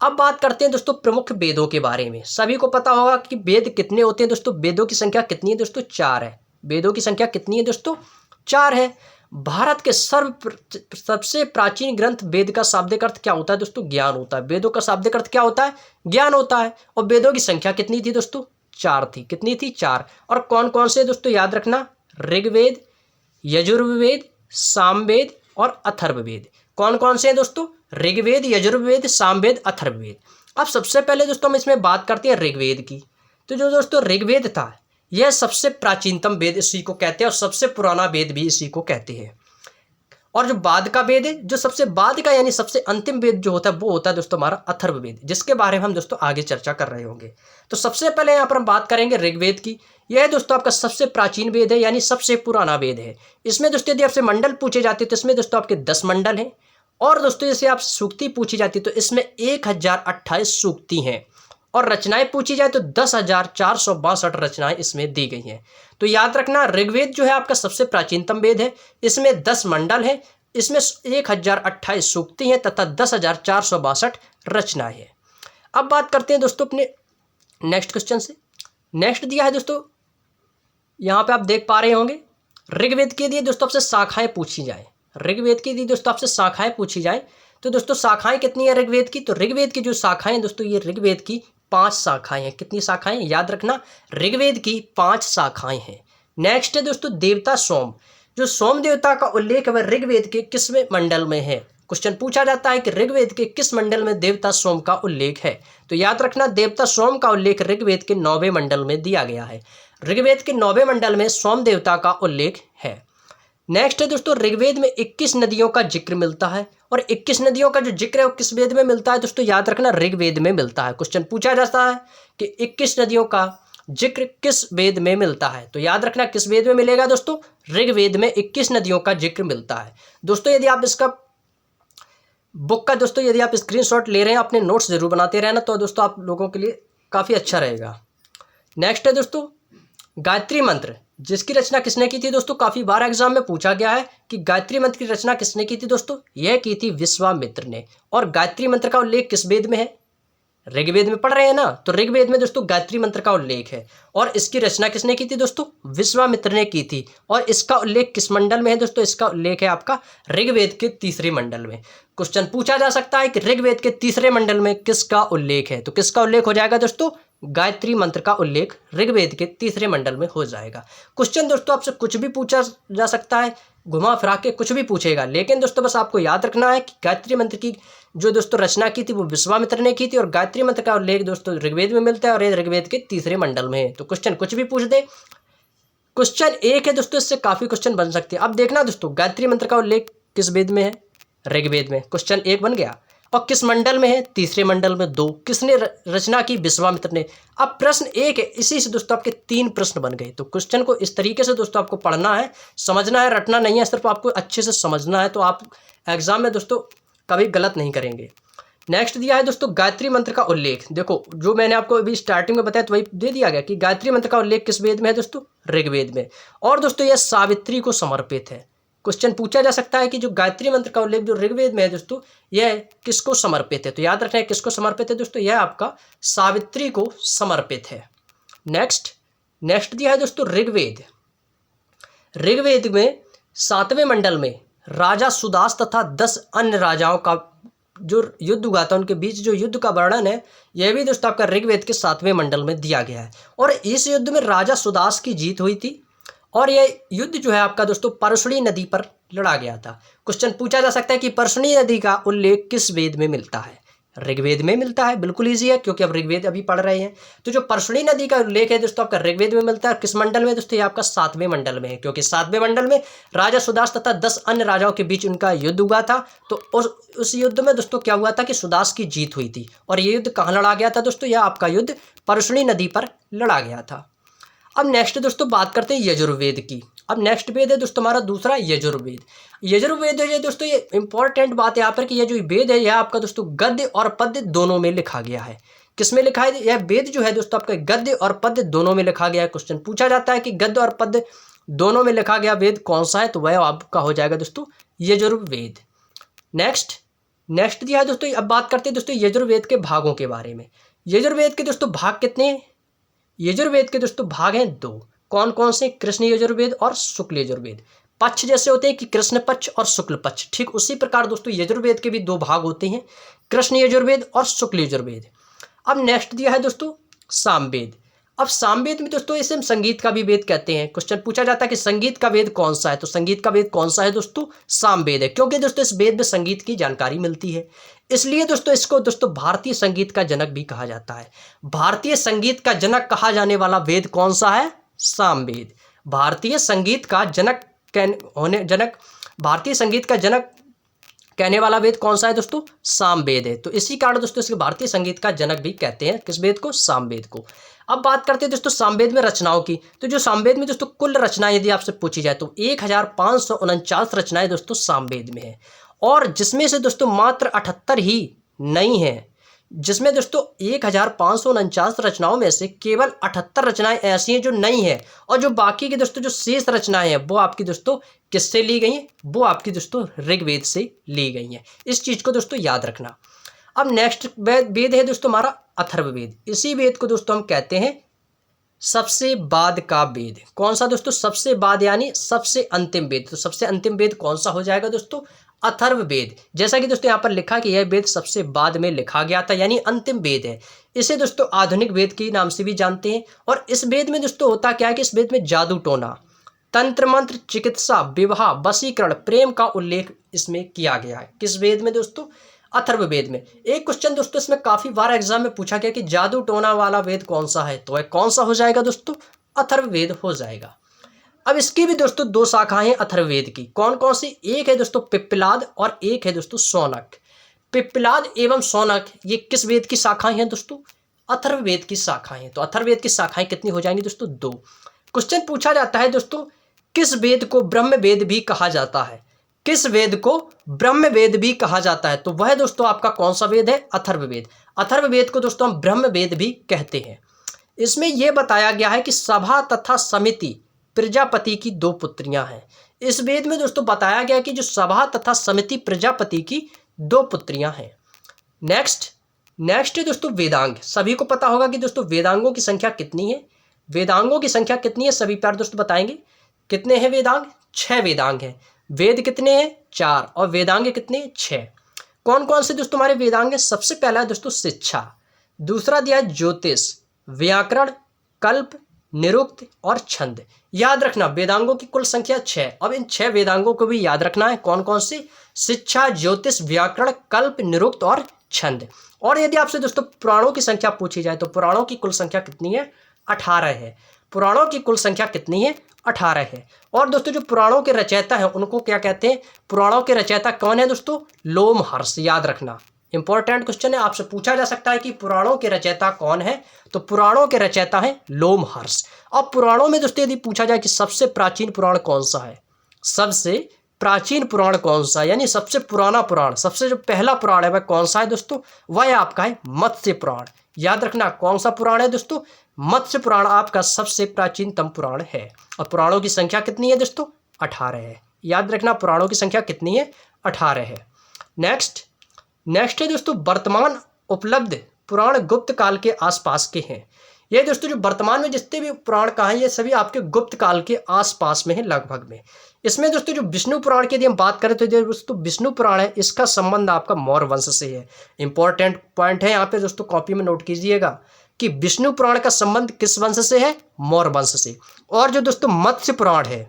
अब बात करते हैं दोस्तों प्रमुख वेदों के बारे में। सभी को पता होगा कि वेद कितने होते हैं दोस्तों। वेदों की संख्या कितनी है दोस्तों? 4 है। वेदों की संख्या कितनी है दोस्तों? 4 है। भारत के सबसे प्राचीन ग्रंथ वेद का शाब्दिक अर्थ क्या होता है दोस्तों? ज्ञान होता है। वेदों का शाब्दिक अर्थ क्या होता है? ज्ञान होता है। और वेदों की संख्या कितनी थी दोस्तों? 4 थी। कितनी थी? 4। और कौन कौन से दोस्तों याद रखना? ऋग्वेद, यजुर्वेद, सामवेद और अथर्ववेद। कौन कौन से हैं दोस्तों? ऋग्वेद, यजुर्वेद, सामवेद, अथर्ववेद। अब सबसे पहले दोस्तों हम इसमें बात करते हैं ऋग्वेद की। तो जो दोस्तों ऋग्वेद था यह सबसे प्राचीनतम वेद इसी को कहते हैं और सबसे पुराना वेद भी इसी को कहते हैं। और जो बाद का वेद है, जो सबसे बाद का यानी सबसे अंतिम वेद जो होता है वो होता है दोस्तों हमारा अथर्ववेद, जिसके बारे में हम दोस्तों आगे चर्चा कर रहे होंगे। तो सबसे पहले यहाँ पर हम बात करेंगे ऋग्वेद की। यह दोस्तों आपका सबसे प्राचीन वेद है यानी सबसे पुराना वेद है। इसमें दोस्तों यदि आपसे मंडल पूछे जाते तो इसमें दोस्तों आपके 10 मंडल हैं। और दोस्तों जैसे आप सूक्ति पूछी जाती तो इसमें 1028 सूक्ति हैं। और रचनाएं पूछी जाए तो 10,462 रचनाएं इसमें दी गई हैं। तो याद रखना ऋग्वेद जो है आपका सबसे प्राचीनतम वेद है। इसमें 10 मंडल हैं, इसमें 1028 सूक्ति हैं तथा 10,462 रचनाएं हैं। अब बात करते हैं दोस्तों अपने नेक्स्ट क्वेश्चन से। नेक्स्ट दिया है दोस्तों, यहाँ पे आप देख पा रहे होंगे, ऋग्वेद के लिए दोस्तों आपसे शाखाएं पूछी जाए। ऋग्वेद के लिए दोस्तों आपसे शाखाएं पूछी जाए तो दोस्तों शाखाएं कितनी है ऋग्वेद की? तो ऋग्वेद की जो शाखाएं दोस्तों ये ऋग्वेद की 5 शाखाएं हैं। कितनी शाखाएं? याद रखना ऋग्वेद की 5 शाखाएं हैं। नेक्स्ट है दोस्तों देवता सोम। जो सोम देवता का उल्लेख है वह ऋग्वेद के किसवें मंडल में है? क्वेश्चन पूछा जाता है कि ऋग्वेद के किस मंडल में देवता सोम का उल्लेख है? तो याद रखना देवता सोम का उल्लेख ऋग्वेद के 9वें मंडल में दिया गया है। ऋग्वेद के 9वें मंडल में सोम देवता का उल्लेख है। नेक्स्ट है दोस्तों ऋग्वेद में 21 नदियों का जिक्र मिलता है। और 21 नदियों का जो जिक्र है वो किस वेद में मिलता है दोस्तों? याद रखना ऋग्वेद में मिलता है। क्वेश्चन पूछा जाता है कि 21 नदियों का जिक्र किस वेद में मिलता है? तो याद रखना किस वेद में मिलेगा दोस्तों? ऋग्वेद में 21 नदियों का जिक्र मिलता है। दोस्तों यदि आप इसका बुक का दोस्तों यदि आप स्क्रीनशॉट ले रहे हैं अपने नोट्स जरूर बनाते रहना, तो दोस्तों आप लोगों के लिए काफ़ी अच्छा रहेगा। नेक्स्ट है दोस्तों गायत्री मंत्र, जिसकी रचना किसने की थी दोस्तों? काफ़ी बार एग्जाम में पूछा गया है कि गायत्री मंत्र की रचना किसने की थी दोस्तों? यह की थी विश्वामित्र ने। और गायत्री मंत्र का उल्लेख किस वेद में है? ऋग्वेद में पढ़ रहे हैं ना, तो ऋग्वेद में दोस्तों गायत्री मंत्र का उल्लेख है। और इसकी रचना किसने की थी दोस्तों? विश्वामित्र ने की थी। और इसका उल्लेख किस मंडल में है दोस्तों? इसका उल्लेख है आपका ऋग्वेद के 3रे मंडल में। क्वेश्चन पूछा जा सकता है कि ऋग्वेद के 3रे मंडल में किसका उल्लेख है? तो किसका उल्लेख हो जाएगा दोस्तों? गायत्री मंत्र का उल्लेख ऋग्वेद के 3रे मंडल में हो जाएगा। क्वेश्चन दोस्तों आपसे कुछ भी पूछा जा सकता है, घुमा फिरा के कुछ भी पूछेगा, लेकिन दोस्तों बस आपको याद रखना है कि गायत्री मंत्र की जो दोस्तों रचना की थी वो विश्वामित्र ने की थी। और गायत्री मंत्र का उल्लेख दोस्तों ऋग्वेद में मिलता है और ये ऋग्वेद के 3रे मंडल में है। तो क्वेश्चन कुछ भी पूछ दे। क्वेश्चन 1 है दोस्तों, इससे काफ़ी क्वेश्चन बन सकते हैं। अब देखना दोस्तों गायत्री मंत्र का उल्लेख किस वेद में है? ऋग्वेद में। क्वेश्चन 1 बन गया। और किस मंडल में है? 3रे मंडल में। 2 किसने रचना की? विश्वामित्र ने। अब प्रश्न 1 है, इसी से दोस्तों आपके 3 प्रश्न बन गए। तो क्वेश्चन को इस तरीके से दोस्तों आपको पढ़ना है, समझना है, रटना नहीं है, सिर्फ आपको अच्छे से समझना है। तो आप एग्जाम में दोस्तों कभी गलत नहीं करेंगे। नेक्स्ट दिया है दोस्तों गायत्री मंत्र का उल्लेख। देखो जो मैंने आपको अभी स्टार्टिंग में बताया तो वही दे दिया गया कि गायत्री मंत्र का उल्लेख किस वेद में है दोस्तों? ऋग्वेद में। और दोस्तों यह सावित्री को समर्पित है। क्वेश्चन पूछा जा सकता है कि जो गायत्री मंत्र का उल्लेख जो ऋग्वेद में है दोस्तों यह किसको समर्पित है? तो याद रखना है किसको समर्पित है दोस्तों? यह आपका सावित्री को समर्पित है। नेक्स्ट दिया है दोस्तों ऋग्वेद। ऋग्वेद में 7वें मंडल में राजा सुदास तथा 10 अन्य राजाओं का जो युद्ध हुआ था उनके बीच जो युद्ध का वर्णन है यह भी दोस्तों आपका ऋग्वेद के 7वें मंडल में दिया गया है। और इस युद्ध में राजा सुदास की जीत हुई थी। और यह युद्ध जो है आपका दोस्तों परशुनी नदी पर लड़ा गया था। क्वेश्चन पूछा जा सकता है कि परशुनी नदी का उल्लेख किस वेद में मिलता है? ऋग्वेद में मिलता है। बिल्कुल ईजी है क्योंकि अब ऋग्वेद अभी पढ़ रहे हैं। तो जो परशुनी नदी का उल्लेख है दोस्तों आपका ऋग्वेद में मिलता है। किस मंडल में दोस्तों? ये आपका 7वें मंडल में है, क्योंकि 7वें मंडल में राजा सुदास तथा 10 अन्य राजाओं के बीच उनका युद्ध हुआ था। तो उस युद्ध में दोस्तों क्या हुआ था कि सुदास की जीत हुई थी। और ये युद्ध कहाँ लड़ा गया था दोस्तों? यह आपका युद्ध परशुनी नदी पर लड़ा गया था। अब नेक्स्ट दोस्तों बात करते हैं यजुर्वेद की। अब नेक्स्ट वेद है दोस्तों हमारा दूसरा यजुर्वेद। यजुर्वेद है दोस्तों, ये इंपॉर्टेंट बात है यहाँ पर कि यह जो वेद है यह आपका दोस्तों गद्य और पद्य दोनों में लिखा गया है। किस में लिखा है? यह वेद जो है दोस्तों आपका गद्य और पद्य दोनों में लिखा गया है। क्वेश्चन पूछा जाता है कि गद्य और पद्य दोनों में लिखा गया वेद कौन सा है, तो वह आपका हो जाएगा दोस्तों यजुर्वेद। नेक्स्ट दिया है दोस्तों, अब बात करते हैं दोस्तों यजुर्वेद के भागों के बारे में। यजुर्वेद के दोस्तों भाग कितने हैं? यजुर्वेद के दोस्तों भाग हैं दो। कौन कौन से? कृष्ण यजुर्वेद और शुक्ल यजुर्वेद। पक्ष जैसे होते हैं कि कृष्ण पक्ष और शुक्ल पक्ष, ठीक उसी प्रकार दोस्तों यजुर्वेद के भी दो भाग होते हैं, कृष्ण यजुर्वेद और शुक्ल यजुर्वेद। अब नेक्स्ट दिया है दोस्तों सामवेद। अब सामवेद में दोस्तों इसे हम संगीत का भी वेद कहते हैं। क्वेश्चन पूछा जाता है कि संगीत का वेद कौन सा है, तो संगीत का वेद कौन सा है दोस्तों? सामवेद है, क्योंकि दोस्तों इस वेद में संगीत की जानकारी मिलती है, इसलिए दोस्तों इसको दोस्तों भारतीय संगीत का जनक भी कहा जाता है। भारतीय संगीत का जनक कहा जाने वाला वेद कौन सा है? सामवेद। भारतीय संगीत का भारतीय संगीत का जनक कहने वाला वेद कौन सा है दोस्तों? सामवेद है। तो इसी कारण दोस्तों इसके भारतीय संगीत का जनक भी कहते हैं, किस वेद को? सामवेद को। अब बात करते हैं दोस्तों सामवेद में रचनाओं की। तो जो सामवेद में दोस्तों कुल रचनाएं यदि आपसे पूछी जाए तो 1549 रचनाएं दोस्तों सामवेद में है, और जिसमें से दोस्तों मात्र 78 ही नई हैं। जिसमें दोस्तों 1549 रचनाओं में से केवल 78 रचनाएं ऐसी हैं जो नई हैं, और जो बाकी की दोस्तों जो शेष रचनाएं हैं वो आपकी दोस्तों किससे ली गई हैं? वो आपकी दोस्तों ऋग्वेद से ली गई हैं। इस चीज़ को दोस्तों याद रखना। अब नेक्स्ट वेद है दोस्तों हमारा अथर्ववेद। इसी वेद को दोस्तों हम कहते हैं सबसे बाद का वेद। कौन सा दोस्तों? सबसे बाद यानी सबसे अंतिम वेद। तो सबसे अंतिम वेद कौन सा हो जाएगा दोस्तों? अथर्ववेद। जैसा कि दोस्तों यहाँ पर लिखा कि यह वेद सबसे बाद में लिखा गया था, यानी अंतिम वेद है। इसे दोस्तों आधुनिक वेद के नाम से भी जानते हैं। और इस वेद में दोस्तों होता क्या है कि इस वेद में जादू टोना, तंत्र मंत्र, चिकित्सा, विवाह, वशीकरण, प्रेम का उल्लेख इसमें किया गया है। किस वेद में दोस्तों? अथर्ववेद में। एक क्वेश्चन दोस्तों इसमें काफी बार एग्जाम में पूछा गया कि जादू टोना वाला वेद कौन सा है, तो वह कौन सा हो जाएगा दोस्तों? अथर्ववेद हो जाएगा। अब इसकी भी दोस्तों दो शाखाएं हैं अथर्ववेद की। कौन कौन सी? एक है दोस्तों पिप्पलाद और एक है दोस्तों शौनक। पिप्पलाद एवं शौनक ये किस वेद की शाखाएं हैं दोस्तों? अथर्ववेद की शाखाएं हैं। तो अथर्ववेद की शाखाएं कितनी हो जाएंगी दोस्तों? दो। क्वेश्चन पूछा जाता है दोस्तों किस वेद को ब्रह्म वेद भी कहा जाता है? किस वेद को ब्रह्म वेद भी कहा जाता है? तो वह दोस्तों आपका कौन सा वेद है? अथर्ववेद। अथर्ववेद को दोस्तों हम ब्रह्म वेद भी कहते हैं। इसमें यह बताया गया है कि सभा तथा समिति प्रजापति की दो पुत्रियां हैं। इस वेद में दोस्तों बताया गया कि जो सभा तथा समिति प्रजापति की दो पुत्रियां हैं। नेक्स्ट है दोस्तों वेदांग। सभी को पता होगा कि दोस्तों वेदांगों की संख्या कितनी है? वेदांगों की संख्या कितनी है सभी प्यारे दोस्तों बताएंगे। कितने हैं वेदांग? 6 वेदांग हैं। वेद कितने हैं? 4, और वेदांग कितने हैं? 6। कौन कौन से दोस्तों हमारे वेदांग हैं? सबसे पहला है दोस्तों शिक्षा, दूसरा दिया है ज्योतिष, व्याकरण, कल्प, निरुक्त और छंद। याद रखना वेदांगों की कुल संख्या 6। अब इन 6 वेदांगों को भी याद रखना है। कौन कौन से? शिक्षा, ज्योतिष, व्याकरण, कल्प, निरुक्त और छंद। और यदि आपसे दोस्तों पुराणों की संख्या पूछी जाए तो पुराणों की कुल संख्या कितनी है? 18 है। पुराणों की कुल संख्या कितनी है? 18 है। और दोस्तों जो पुराणों के रचयिता हैं उनको क्या कहते हैं? पुराणों के रचयिता कौन है दोस्तों? लोमहर्ष। याद रखना, इंपॉर्टेंट क्वेश्चन है, आपसे पूछा जा सकता है कि पुराणों के रचयिता कौन है, तो पुराणों के रचयिता हैं लोमहर्ष। अब पुराणों में दोस्तों यदि पूछा जाए कि सबसे प्राचीन पुराण कौन सा है, सबसे प्राचीन पुराण कौन सा है, यानी सबसे पुराना पुराण, सबसे जो पहला पुराण है वह कौन सा है दोस्तों? वह आपका है मत्स्य पुराण। याद रखना कौन सा पुराण है दोस्तों? मत्स्य पुराण आपका सबसे प्राचीनतम पुराण है। और पुराणों की संख्या कितनी है दोस्तों? 18 है। याद रखना पुराणों की संख्या कितनी है? 18 है। नेक्स्ट है दोस्तों वर्तमान उपलब्ध पुराण गुप्त काल के आसपास के हैं। ये दोस्तों जो वर्तमान में जितने भी पुराण का है ये सभी आपके गुप्त काल के आसपास में है लगभग में। इसमें दोस्तों जो विष्णु पुराण की यदि हम बात करें तो दोस्तों विष्णु पुराण है, इसका संबंध आपका मौर्य वंश से है। इंपॉर्टेंट पॉइंट है यहाँ पे दोस्तों, कॉपी में नोट कीजिएगा कि विष्णु पुराण का संबंध किस वंश से है? मौर्य वंश से। और जो दोस्तों मत्स्य पुराण है,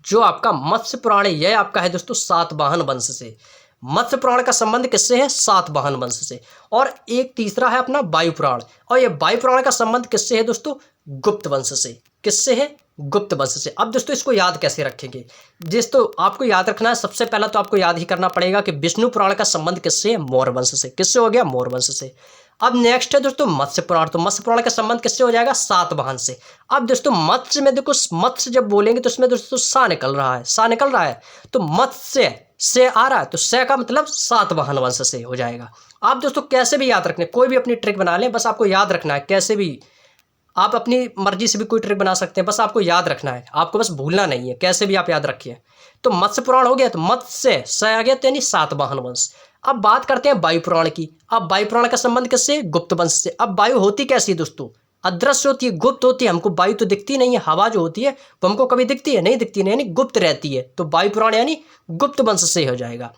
जो आपका मत्स्य पुराण है यह आपका है दोस्तों सातवाहन वंश से। मत्स्य पुराण का संबंध किससे है? सातवाहन वंश से। और एक तीसरा है अपना वायु पुराण, और यह वायु पुराण का संबंध किससे है दोस्तों? गुप्त वंश से। किससे है? गुप्त वंश से। अब दोस्तों इसको याद कैसे रखेंगे? दोस्तों आपको याद रखना है, सबसे पहला तो आपको याद ही करना पड़ेगा कि विष्णु पुराण का संबंध किससे है? मौर्य वंश से। किससे हो गया? मौर्य वंश से। अब नेक्स्ट है दोस्तों मत्स्य पुराण। तो मत्स्य पुराण का संबंध किससे हो जाएगा? सातवाहन से। अब दोस्तों मत्स्य में देखो, मत्स्य जब बोलेंगे तो इसमें दोस्तों सा निकल रहा है, सा निकल रहा है, तो मत्स्य से आ रहा है, तो से का मतलब सातवाहन वंश से हो जाएगा। आप दोस्तों कैसे भी याद रखने, कोई भी अपनी ट्रिक बना लें, बस आपको याद रखना है, कैसे भी आप अपनी मर्जी से भी कोई ट्रिक बना सकते हैं, बस आपको याद रखना है, आपको बस भूलना नहीं है, कैसे भी आप याद रखिए। तो मत्स्य पुराण हो गया, तो मत्स्य से आ गया, तो यानी सातवाहन वंश। अब बात करते हैं वायु पुराण की। अब वायु पुराण का संबंध किससे? गुप्त वंश से। अब वायु होती कैसी दोस्तों? अदृश्य होती है, गुप्त होती है, हमको वायु तो दिखती नहीं है, हवा जो होती है वो हमको कभी दिखती है? नहीं दिखती, नहीं, यानी गुप्त रहती है। तो वायु पुराण यानी गुप्त वंश से हो जाएगा।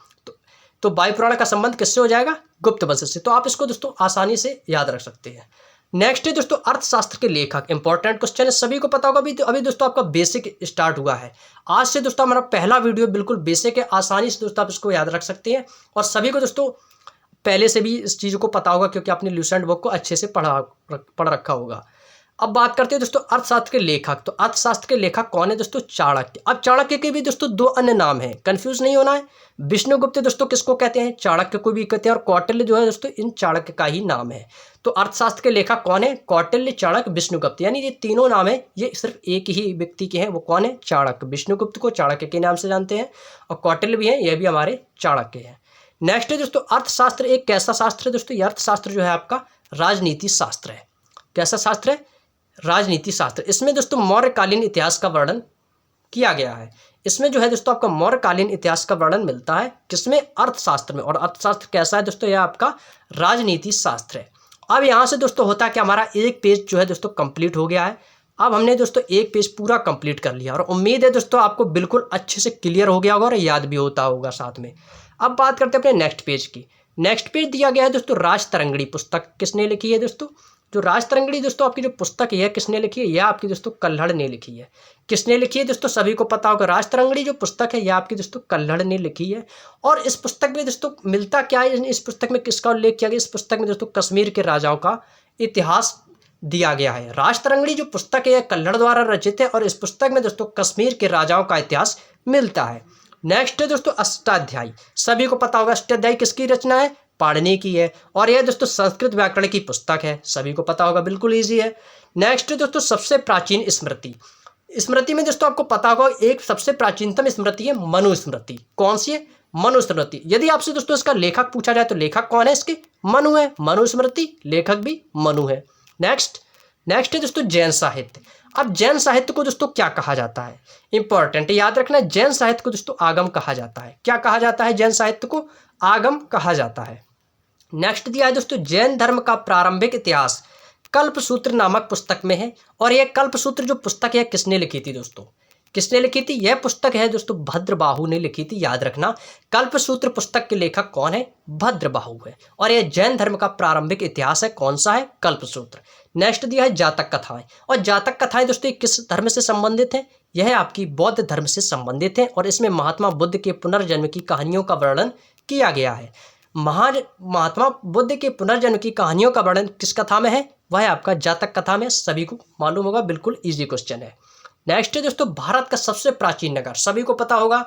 तो वायु पुराण का संबंध किससे हो जाएगा? गुप्त वंश से। तो आप इसको दोस्तों आसानी से याद रख सकते हैं। नेक्स्ट है दोस्तों अर्थशास्त्र के लेखक। इंपॉर्टेंट क्वेश्चन है, सभी को पता होगा। अभी दोस्तों आपका बेसिक स्टार्ट हुआ है, आज से दोस्तों हमारा पहला वीडियो बिल्कुल बेसिक है, आसानी से दोस्तों आप इसको याद रख सकते हैं। और सभी को दोस्तों पहले से भी इस चीज़ को पता होगा, क्योंकि आपने ल्यूसेंट बुक को अच्छे से पढ़ रखा होगा। अब बात करते हैं दोस्तों अर्थशास्त्र के लेखक। तो अर्थशास्त्र के लेखक कौन है दोस्तों? चाणक्य। अब चाणक्य के भी दोस्तों दो अन्य नाम हैं, कंफ्यूज नहीं होना है। विष्णुगुप्त दोस्तों किसको कहते हैं? चाणक्य को भी कहते हैं, और कौटिल्य जो है दोस्तों इन चाणक्य का ही नाम है। तो अर्थशास्त्र के लेखक कौन है? कौटिल्य, चाणक्य, विष्णुगुप्त, यानी ये तीनों नाम है, ये सिर्फ एक ही व्यक्ति के हैं। वो कौन है? चाणक्य। विष्णुगुप्त को चाणक्य के नाम से जानते हैं, और कौटिल्य भी है, यह भी हमारे चाणक्य है। नेक्स्ट है दोस्तों अर्थशास्त्र एक कैसा शास्त्र है दोस्तों? ये अर्थशास्त्र जो है आपका राजनीति शास्त्र है। कैसा शास्त्र है? राजनीति शास्त्र। इसमें दोस्तों मौर्यकालीन इतिहास का वर्णन किया गया है। इसमें जो है दोस्तों आपका मौर्यकालीन इतिहास का वर्णन मिलता है, किसमें? अर्थशास्त्र में। और अर्थशास्त्र कैसा है दोस्तों? यह आपका राजनीति शास्त्र है। अब यहाँ से दोस्तों होता है कि हमारा एक पेज जो है दोस्तों कंप्लीट हो गया है। अब हमने दोस्तों एक पेज पूरा कंप्लीट कर लिया, और उम्मीद है दोस्तों आपको बिल्कुल अच्छे से क्लियर हो गया होगा और याद भी होता होगा साथ में। अब बात करते हैं अपने नेक्स्ट पेज की। नेक्स्ट पेज दिया गया है दोस्तों राजतरंगिणी। पुस्तक किसने लिखी है दोस्तों? जो राजतरंगिणी दोस्तों आपकी जो पुस्तक है किसने लिखी है? यह आपकी दोस्तों कल्हड़ ने लिखी है। किसने लिखी है दोस्तों? सभी को पता होगा, राजतरंगिणी जो पुस्तक है यह आपकी दोस्तों कल्हड़ ने लिखी है। और इस पुस्तक में दोस्तों मिलता क्या है? इस पुस्तक में किसका उल्लेख किया गया? इस पुस्तक में दोस्तों कश्मीर के राजाओं का इतिहास दिया गया है। राजतरंगिणी जो पुस्तक है यह कल्हड़ द्वारा रचित है, और इस पुस्तक में दोस्तों कश्मीर के राजाओं का इतिहास मिलता है। नेक्स्ट है दोस्तों अष्टाध्यायी। सभी को पता होगा अष्टाध्यायी किसकी रचना है? पाणिनि की है, और यह दोस्तों संस्कृत व्याकरण की पुस्तक है, सभी को पता होगा, बिल्कुल ईजी है। नेक्स्ट है दोस्तों सबसे प्राचीन स्मृति। स्मृति में दोस्तों आपको पता होगा एक सबसे प्राचीनतम स्मृति है मनुस्मृति। कौन सी है? मनुस्मृति। यदि आपसे दोस्तों इसका लेखक पूछा जाए तो लेखक कौन है इसके? मनु है। मनुस्मृति, लेखक भी मनु है। नेक्स्ट है दोस्तों जैन साहित्य। अब जैन साहित्य को दोस्तों क्या कहा जाता है? इंपॉर्टेंट याद रखना, जैन साहित्य को दोस्तों आगम कहा जाता है। क्या कहा जाता है? जैन साहित्य को आगम कहा जाता है। नेक्स्ट दिया है दोस्तों जैन धर्म का प्रारंभिक इतिहास कल्पसूत्र नामक पुस्तक में है, और यह कल्पसूत्र जो पुस्तक है किसने लिखी थी दोस्तों? किसने लिखी थी? यह पुस्तक है दोस्तों भद्रबाहु ने लिखी थी, याद रखना। कल्पसूत्र पुस्तक के लेखक कौन है? भद्रबाहु है। और यह जैन धर्म का प्रारंभिक इतिहास है, कौन सा है? कल्पसूत्र। नेक्स्ट दिया है जातक कथाएं। और जातक कथाएं दोस्तों किस धर्म से संबंधित है? यह आपकी बौद्ध धर्म से संबंधित है, और इसमें महात्मा बुद्ध के पुनर्जन्म की कहानियों का वर्णन किया गया है। महात्मा बुद्ध के पुनर्जन्म की कहानियों का वर्णन किस कथा में है? वह आपका जातक कथा में, सभी को मालूम होगा, बिल्कुल इजी क्वेश्चन है। नेक्स्ट है दोस्तों भारत का सबसे प्राचीन नगर। सभी को पता होगा,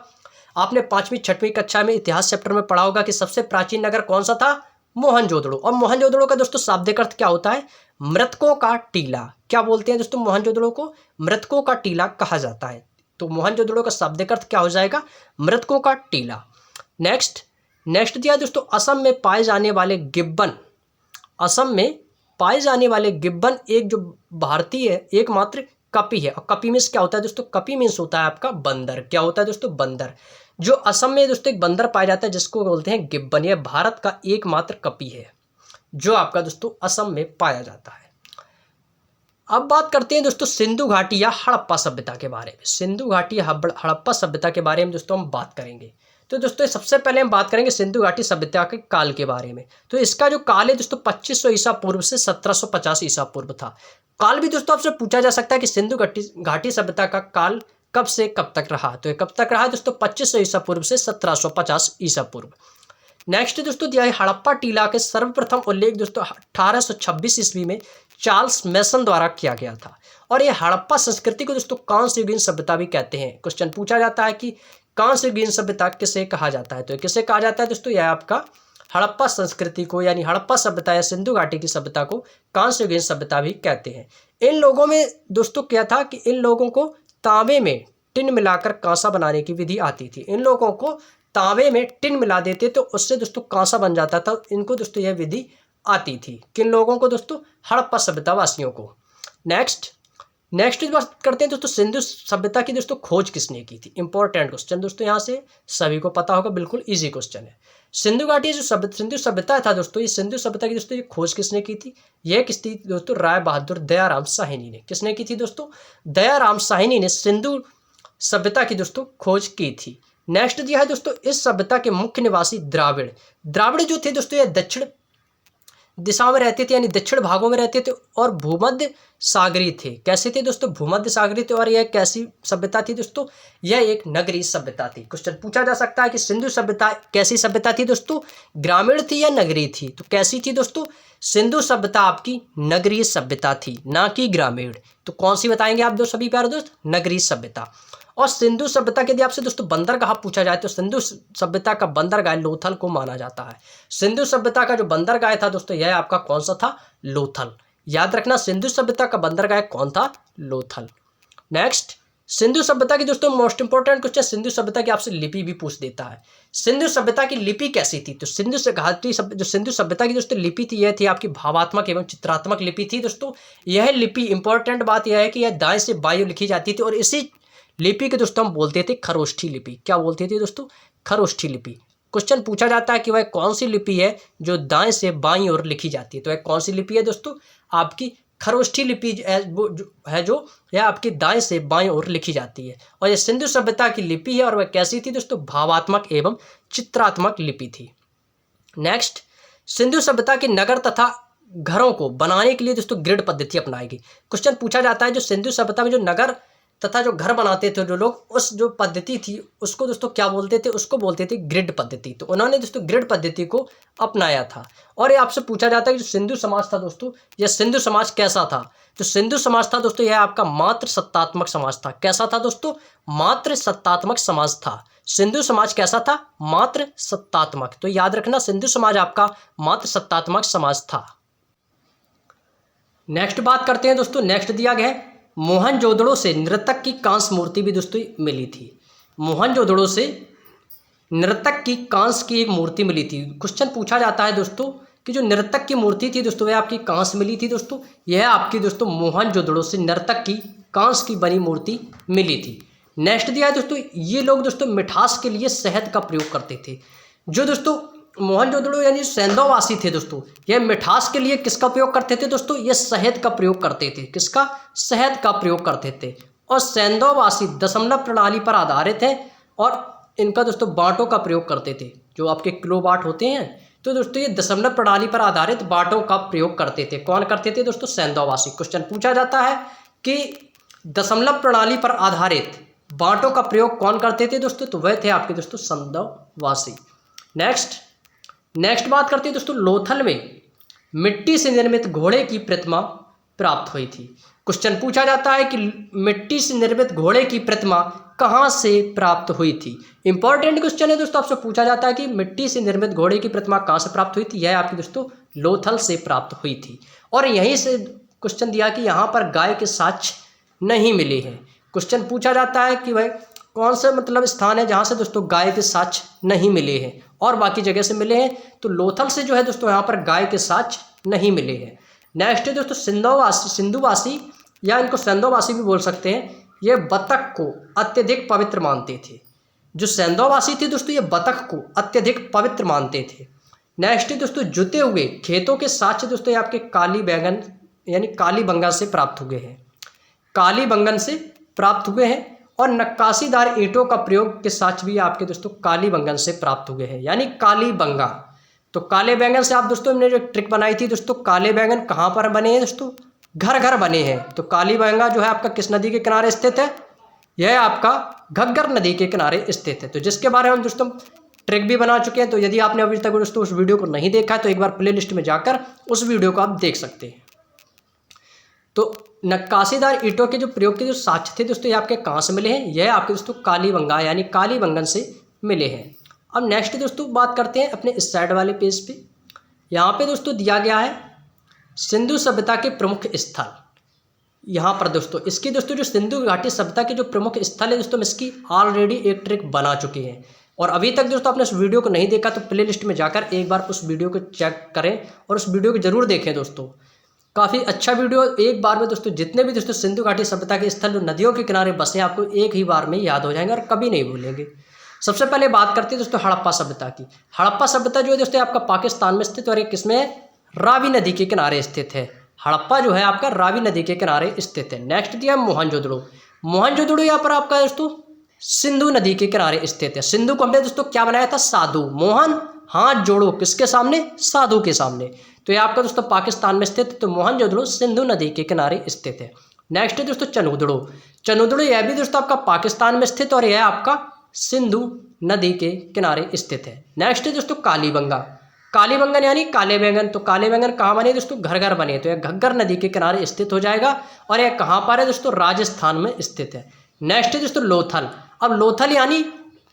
आपने 5वीं 6वीं कक्षा में इतिहास चैप्टर में पढ़ा होगा कि सबसे प्राचीन नगर कौन सा था? मोहनजोदड़ो। और मोहनजोदड़ो का दोस्तों शाब्दिक अर्थ क्या होता है? मृतकों का टीला। क्या बोलते हैं दोस्तों मोहनजोदड़ो को? मृतकों का टीला कहा जाता है। तो मोहनजोदड़ो का शाब्दिक अर्थ क्या हो जाएगा? मृतकों का टीला। नेक्स्ट दिया दोस्तों असम में पाए जाने वाले गिब्बन। असम में पाए जाने वाले गिब्बन एक जो भारतीय एकमात्र कपी है। और कपी मीन्स क्या होता है दोस्तों? कपी मीन्स होता है आपका बंदर। क्या होता है दोस्तों? बंदर। जो असम में दोस्तों एक बंदर पाया जाता है जिसको बोलते हैं गिब्बन। यह भारत का एकमात्र कपी है जो आपका दोस्तों असम में पाया जाता है। अब बात करते हैं दोस्तों सिंधु घाटी या हड़प्पा सभ्यता के बारे में। सिंधु घाटी या हड़प्पा सभ्यता के बारे में दोस्तों हम बात करेंगे। तो दोस्तों सबसे पहले हम बात करेंगे सिंधु घाटी सभ्यता के काल के बारे में। तो इसका जो काल है दोस्तों 2500 ईसा पूर्व से 1750 ईसा पूर्व था। काल भी दोस्तों आपसे पूछा जा सकता है कि सिंधु घाटी सभ्यता का काल कब से कब तक रहा? तो ये कब तक रहा दोस्तों? 2500 ईसा पूर्व से 1750 ईसा पूर्व। नेक्स्ट दोस्तों दिया है हड़प्पा टीला के सर्वप्रथम उल्लेख दोस्तों 1826 ईस्वी में चार्ल्स मेसन द्वारा किया गया था। और ये हड़प्पा संस्कृति को दोस्तों कांस्ययुगीन सभ्यता भी कहते हैं। क्वेश्चन पूछा जाता है कि कांस्ययुगीन सभ्यता किसे कहा जाता है? तो किसे कहा जाता है दोस्तों? यह आपका हड़प्पा संस्कृति को यानी हड़प्पा सभ्यता या सिंधु घाटी की सभ्यता को कांस्य युगीन सभ्यता भी कहते हैं। इन लोगों में दोस्तों क्या था कि इन लोगों को तांबे में टिन मिलाकर कांसा बनाने की विधि आती थी। इन लोगों को तांबे में टिन मिला देते तो उससे दोस्तों कांसा बन जाता था। इनको दोस्तों यह विधि आती थी। किन लोगों को दोस्तों? हड़प्पा सभ्यता वासियों को। नेक्स्ट बात करते हैं दोस्तों, सिंधु सभ्यता की दोस्तों खोज किसने की थी? इंपॉर्टेंट क्वेश्चन दोस्तों, यहाँ से सभी को पता होगा, बिल्कुल इजी क्वेश्चन है। सिंधु घाटी जो सिंधु सभ्यता था दोस्तों, ये सिंधु सभ्यता की दोस्तों ये खोज किसने की थी? यह किस थी दोस्तों? राय बहादुर दयाराम साहनी ने। किसने की थी दोस्तों? दयाराम साहनी ने सिंधु सभ्यता की दोस्तों खोज की थी। नेक्स्ट दिया है दोस्तों, इस सभ्यता के मुख्य निवासी द्राविड़ जो थे दोस्तों, यह दक्षिण दिशा में रहते थे यानी दक्षिण भागों में रहते थे और भूमध्य सागरी थे। कैसे थे दोस्तों? भूमध्य सागरी थे। और यह कैसी सभ्यता थी दोस्तों? यह एक नगरीय सभ्यता थी। क्वेश्चन पूछा जा सकता है कि सिंधु सभ्यता कैसी सभ्यता थी दोस्तों? ग्रामीण थी या नगरीय थी? तो कैसी थी दोस्तों? सिंधु सभ्यता आपकी नगरीय सभ्यता थी, ना कि ग्रामीण। तो कौन सी बताएंगे आप सभी प्यारे दोस्त? नगरीय सभ्यता। और सिंधु सभ्यता के यदि आपसे दोस्तों बंदरगाह पूछा जाए तो सिंधु सभ्यता का बंदरगाह लोथल को माना जाता है। सिंधु सभ्यता का जो बंदरगाह था दोस्तों, यह आपका कौन सा था? लोथल। याद रखना, सिंधु सभ्यता का बंदरगाह कौन था? लोथल। नेक्स्ट, सिंधु सभ्यता की दोस्तों मोस्ट इंपोर्टेंट क्वेश्चन, सिंधु सभ्यता की आपसे लिपि भी पूछ देता है। सिंधु सभ्यता की लिपि कैसी थी? तो सिंधु सभ्यता की दोस्तों लिपि थी, यह थी आपकी भावात्मक एवं चित्रात्मक लिपि थी दोस्तों। यह लिपि इंपॉर्टेंट बात यह है कि यह दाएं से बाएं लिखी जाती थी और इसी लिपि के दोस्तों हम बोलते थे खरोष्ठी लिपि। क्या बोलते थे दोस्तों? खरोष्ठी लिपि। क्वेश्चन पूछा जाता है कि वह कौन सी लिपि है जो दाएं से बाईं ओर लिखी जाती है? तो वह कौन सी लिपि है दोस्तों? आपकी खरोष्ठी लिपि है जो यह आपकी दाएं से बाईं ओर लिखी जाती है। और यह सिंधु सभ्यता की लिपि है और वह कैसी थी दोस्तों? भावात्मक एवं चित्रात्मक लिपि थी। नेक्स्ट, सिंधु सभ्यता के नगर तथा घरों को बनाने के लिए दोस्तों ग्रिड पद्धति अपनाई गई। क्वेश्चन पूछा जाता है जो सिंधु सभ्यता में जो नगर तथा जो घर बनाते थे जो लोग, उस जो पद्धति थी उसको दोस्तों क्या बोलते थे? उसको बोलते थे ग्रिड पद्धति। तो उन्होंने दोस्तों ग्रिड पद्धति को अपनाया था। और ये आपसे पूछा जाता है कि जो सिंधु समाज था दोस्तों, यह सिंधु समाज कैसा था? जो सिंधु समाज था दोस्तों, यह आपका मात्र सत्तात्मक समाज था। कैसा था दोस्तों? मात्र सत्तात्मक समाज था। सिंधु समाज कैसा था? मात्र सत्तात्मक। तो याद रखना, सिंधु समाज आपका मात्र सत्तात्मक समाज था। नेक्स्ट बात करते हैं दोस्तों, नेक्स्ट दिया गया है मोहनजोदड़ो से नृतक की कांस्य मूर्ति भी दोस्तों मिली थी। मोहनजोदड़ो से नृतक की कांस्य की एक मूर्ति मिली थी। क्वेश्चन पूछा जाता है दोस्तों कि जो नृतक की मूर्ति थी दोस्तों, वह आपकी कांस्य मिली थी दोस्तों। यह आपकी दोस्तों मोहनजोदड़ो से नृतक की कांस्य की बनी मूर्ति मिली थी। नेक्स्ट दिया है दोस्तों, ये लोग दोस्तों मिठास के लिए शहद का प्रयोग करते थे। जो दोस्तों मोहनजोदड़ो यानी सैंधववासी थे दोस्तों, यह मिठास के लिए किसका प्रयोग करते थे दोस्तों? ये शहद का प्रयोग करते थे। किसका? शहद का प्रयोग करते थे। और सैंधववासी दशमलव प्रणाली पर आधारित है और इनका दोस्तों बाँटों का प्रयोग करते थे। जो आपके किलो बाट होते हैं, तो दोस्तों ये दशमलव प्रणाली पर आधारित बाँटों का प्रयोग करते थे। कौन करते थे दोस्तों? सैंधववासी। क्वेश्चन पूछा जाता है कि दशमलव प्रणाली पर आधारित बाँटों का प्रयोग कौन करते थे दोस्तों? तो वह थे आपके दोस्तों सैंधववासी। नेक्स्ट बात करते हैं दोस्तों, लोथल में मिट्टी से निर्मित घोड़े की प्रतिमा प्राप्त हुई थी। क्वेश्चन पूछा जाता है कि मिट्टी से निर्मित घोड़े की प्रतिमा कहाँ से प्राप्त हुई थी? इंपॉर्टेंट क्वेश्चन है दोस्तों, आपसे पूछा जाता है कि मिट्टी से निर्मित घोड़े की प्रतिमा कहाँ से प्राप्त हुई थी? यह आपकी दोस्तों लोथल से प्राप्त हुई थी। और यहीं से क्वेश्चन दिया कि यहाँ पर गाय के साक्ष्य नहीं मिले हैं। क्वेश्चन पूछा जाता है कि वह कौन सा मतलब स्थान है जहाँ से दोस्तों गाय के साक्ष्य नहीं मिले हैं और बाकी जगह से मिले हैं? तो लोथल से जो है दोस्तों यहाँ पर गाय के साक्ष्य नहीं मिले हैं। नेक्स्ट है दोस्तों सिंधुवासी या इनको सैंधववासी भी बोल सकते हैं। ये बतख को अत्यधिक पवित्र मानते थे। जो सैंधववासी थे दोस्तों, ये बतख को अत्यधिक पवित्र मानते थे। नेक्स्ट है दोस्तों जुते हुए खेतों के साक्ष्य दोस्तों ये आपके काली बैंगन यानी कालीबंगा से प्राप्त हुए हैं। कालीबंगन से प्राप्त हुए हैं। और नक्काशीदार ईंटों का प्रयोग के साक्ष्य भी आपके दोस्तों कालीबंगन से प्राप्त हुए हैं यानी कालीबंगा। तो काले बैंगन से आप दोस्तों हमने जो ट्रिक बनाई थी दोस्तों, काले बैंगन कहाँ पर बने हैं दोस्तों? घर घर बने हैं। तो कालीबंगा जो है आपका किस नदी के किनारे स्थित है? यह आपका घग्गर नदी के किनारे स्थित है। तो जिसके बारे में हम दोस्तों ट्रिक भी बना चुके हैं। तो यदि आपने अभी तक दोस्तों उस वीडियो को नहीं देखा है तो एक बार प्ले लिस्ट में जाकर उस वीडियो को आप देख सकते हैं। तो नक्काशीदार ईंटों के जो प्रयोग के जो साक्ष्य थे दोस्तों, ये आपके कहाँ से मिले हैं? यह आपके दोस्तों कालीबंगा यानी कालीबंगन से मिले हैं। अब नेक्स्ट दोस्तों बात करते हैं अपने इस साइड वाले पेज पे। यहाँ पे दोस्तों दिया गया है सिंधु सभ्यता के प्रमुख स्थल। यहाँ पर दोस्तों इसकी दोस्तों जो सिंधु घाटी सभ्यता के जो प्रमुख स्थल है दोस्तों, हम इसकी ऑलरेडी एक ट्रिक बना चुके हैं। और अभी तक दोस्तों आपने उस वीडियो को नहीं देखा तो प्लेलिस्ट में जाकर एक बार उस वीडियो को चेक करें और उस वीडियो को जरूर देखें दोस्तों। काफ़ी अच्छा वीडियो, एक बार में दोस्तों जितने भी दोस्तों सिंधु घाटी सभ्यता के स्थल जो नदियों के किनारे बसे आपको एक ही बार में याद हो जाएंगे और कभी नहीं भूलेंगे। सबसे पहले बात करते हैं दोस्तों हड़प्पा सभ्यता की। हड़प्पा सभ्यता जो है दोस्तों आपका पाकिस्तान में स्थित और एक किसमें है, रावी नदी के किनारे स्थित है। हड़प्पा जो है आपका रावी नदी के किनारे स्थित है। नेक्स्ट दिया मोहनजोदड़ो। मोहनजोदड़ो यहाँ पर आपका दोस्तों सिंधु नदी के किनारे स्थित है। सिंधु को हमने दोस्तों क्या बनाया था, साधु। मोहन हाथ जोड़ो किसके सामने, साधु के सामने। तो ये आपका दोस्तों पाकिस्तान में स्थित है। तो मोहनजोदड़ो सिंधु नदी के किनारे स्थित है। नेक्स्ट है दोस्तों चनुदड़ो। चनुदड़ो यह भी दोस्तों आपका पाकिस्तान में स्थित और यह आपका सिंधु नदी के किनारे स्थित है। नेक्स्ट है दोस्तों कालीबंगा। कालीबंगन यानी काले बैंगन। तो काले बैंगन कहाँ बने दोस्तों, घर घर बने। तो यह घग्गर नदी के किनारे स्थित हो जाएगा और यह कहाँ पर है दोस्तों, राजस्थान में स्थित है। नेक्स्ट है दोस्तों लोथल। अब लोथल यानी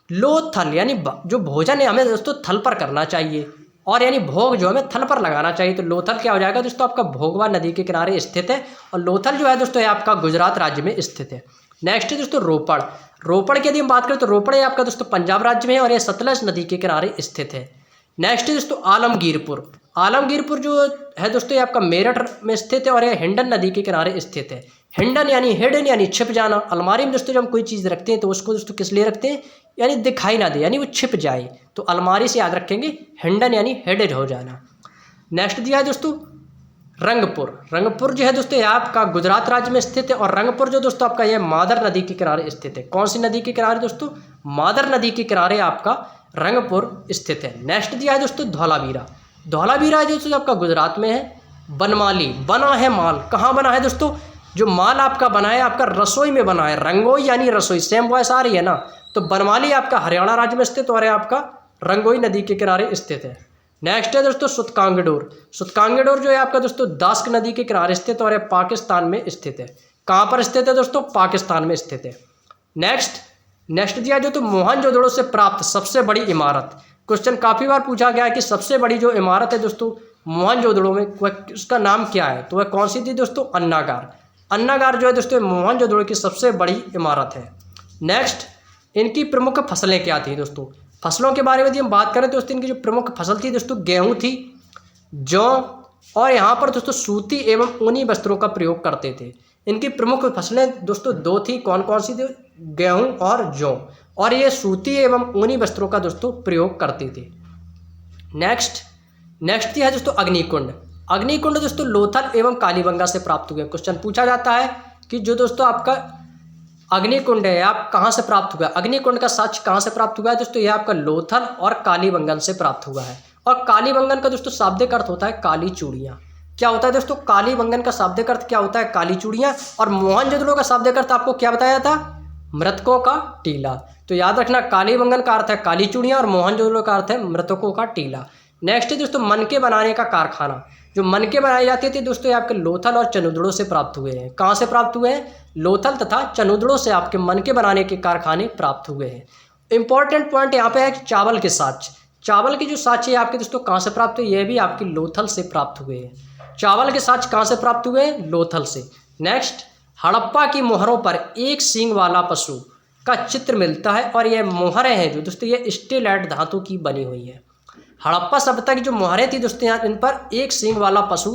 लोथल यानी जो भोजन है हमें दोस्तों थल पर करना चाहिए और यानी भोग जो हमें थल पर लगाना चाहिए। तो लोथल क्या हो जाएगा दोस्तों, आपका भोगवा नदी के किनारे स्थित है और लोथल जो है दोस्तों ये आपका गुजरात राज्य में स्थित है। नेक्स्ट है दोस्तों रोपड़। रोपड़ की यदि हम बात करें तो रोपड़ आपका दोस्तों पंजाब राज्य में है और यह सतलज नदी के किनारे स्थित है। नेक्स्ट है दोस्तों आलमगीरपुर। आलमगीरपुर जो है दोस्तों ये आपका मेरठ में स्थित है और यह हिंडन नदी के किनारे स्थित है। हिंडन यानी हिडन यानी छिप जाना। अलमारी में दोस्तों जब हम कोई चीज़ रखते हैं तो उसको दोस्तों किस लिए रखते हैं, यानी दिखाई ना दे, यानी वो छिप जाए। तो अलमारी से याद रखेंगे हिंडन यानी हेडेड हो जाना। नेक्स्ट दिया है दोस्तों रंगपुर। रंगपुर जो है दोस्तों ये आपका गुजरात राज्य में स्थित है और रंगपुर जो दोस्तों आपका यह मादर नदी के किनारे स्थित है। कौन सी नदी के किनारे दोस्तों, मादर नदी के किनारे आपका रंगपुर स्थित है। नेक्स्ट दिया है दोस्तों धौलावीरा। धौलावीरा जो दोस्तों आपका गुजरात में है। बनमाली, बना है माल, कहाँ बना है दोस्तों, जो माल आपका बना है आपका रसोई में बना है। रंगोई यानी रसोई, सेम वॉइस आ रही है ना। तो बनमाली आपका हरियाणा राज्य में स्थित और आपका रंगोई नदी के किनारे स्थित है। नेक्स्ट है दोस्तों सुतकांगडोर। सुतकांगडोर जो है आपका दोस्तों दास्क नदी के किनारे स्थित और पाकिस्तान में स्थित है। कहाँ पर स्थित है दोस्तों, पाकिस्तान में स्थित है। नेक्स्ट दिया जो तो मोहनजोदड़ो से प्राप्त सबसे बड़ी इमारत। क्वेश्चन काफ़ी बार पूछा गया है कि सबसे बड़ी जो इमारत है दोस्तों मोहनजोदड़ो में उसका नाम क्या है। तो वह कौन सी थी दोस्तों, अन्नागार। अन्नागार जो है दोस्तों मोहनजोदड़ो की सबसे बड़ी इमारत है। नेक्स्ट इनकी प्रमुख फसलें क्या थी दोस्तों। फसलों के बारे में यदि हम बात करें तो दोस्तों इनकी जो प्रमुख फसल थी दोस्तों गेहूँ थी, जौ और यहाँ पर दोस्तों सूती एवं ऊनी वस्त्रों का प्रयोग करते थे। इनकी प्रमुख फसलें दोस्तों दो थी, कौन कौन सी थी, गेहूँ और जौ, और ये सूती एवं ऊनी वस्त्रों का दोस्तों प्रयोग करते थे। नेक्स्ट है दोस्तों अग्निकुंड। अग्निकुंड दोस्तों लोथल एवं कालीबंगा से प्राप्त हुए। क्वेश्चन पूछा जाता है कि जो दोस्तों आपका अग्निकुंड है आप कहाँ से प्राप्त हुआ है। अग्निकुंड का साक्ष्य कहाँ से प्राप्त हुआ है दोस्तों, यह आपका लोथल और कालीबंगन से प्राप्त हुआ है। और कालीबंगन का दोस्तों शाब्दिक अर्थ होता है काली चूड़ियाँ। क्या होता है दोस्तों, कालीबंगन का शाब्दिक अर्थ क्या होता है, काली चूड़ियाँ। और मोहनजोदड़ो का शाब्दिक अर्थ आपको क्या बताया था, मृतकों का टीला। तो याद रखना कालीबंगन का अर्थ है काली चूड़ियाँ और मोहनजोदड़ो का अर्थ है मृतकों का टीला। नेक्स्ट है दोस्तों मनके बनाने का कारखाना। जो मनके बनाए जाते थे दोस्तों ये आपके लोथल और चनुदड़ो से प्राप्त हुए हैं। कहाँ से प्राप्त हुए हैं, लोथल तथा चनुदड़ो से आपके मनके बनाने के कारखाने प्राप्त हुए हैं। इंपॉर्टेंट पॉइंट यहाँ पे है चावल के साक्ष्य। चावल के जो साक्ष्य है आपके दोस्तों कहाँ से प्राप्त हुए, यह भी आपकी लोथल से प्राप्त हुए हैं। चावल के साक्ष्य कहाँ से प्राप्त हुए हैं, लोथल से। नेक्स्ट हड़प्पा की मोहरों पर एक सींग वाला पशु का चित्र मिलता है और यह मोहरें हैं जो दोस्तों ये स्टेलाइट धातु की बनी हुई है। हड़प्पा सभ्यता की जो मोहरें थी दोस्तों यहाँ इन पर एक सींग वाला पशु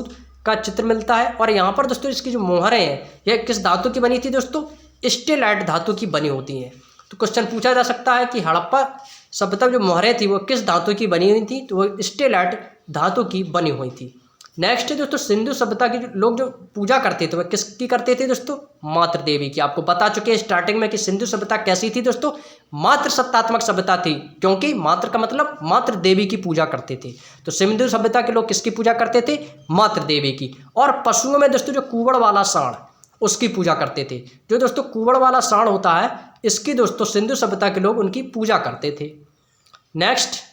का चित्र मिलता है और यहाँ पर दोस्तों इसकी जो मोहरें हैं यह किस धातु की बनी थी दोस्तों, स्टेलाइट धातु की बनी होती हैं। तो क्वेश्चन पूछा जा सकता है कि हड़प्पा सभ्यता जो मोहरें थी वो किस धातु की बनी हुई थी, तो वो स्टेलाइट धातु की बनी हुई थी। नेक्स्ट है दोस्तों सिंधु सभ्यता के लोग जो पूजा करते थे वह किसकी करते थे दोस्तों, मातृ देवी की। आपको बता चुके हैं स्टार्टिंग में कि सिंधु सभ्यता कैसी थी दोस्तों, मातृ सत्तात्मक सभ्यता थी, क्योंकि मातृ का मतलब मातृ देवी की पूजा करते थे। तो सिंधु सभ्यता के लोग किसकी पूजा करते थे, मातृ देवी की। और पशुओं में दोस्तों जो कुवड़ वाला सांड उसकी पूजा करते थे। जो दोस्तों कुवड़ वाला सांड होता है इसकी दोस्तों सिंधु सभ्यता के लोग उनकी पूजा करते थे। नेक्स्ट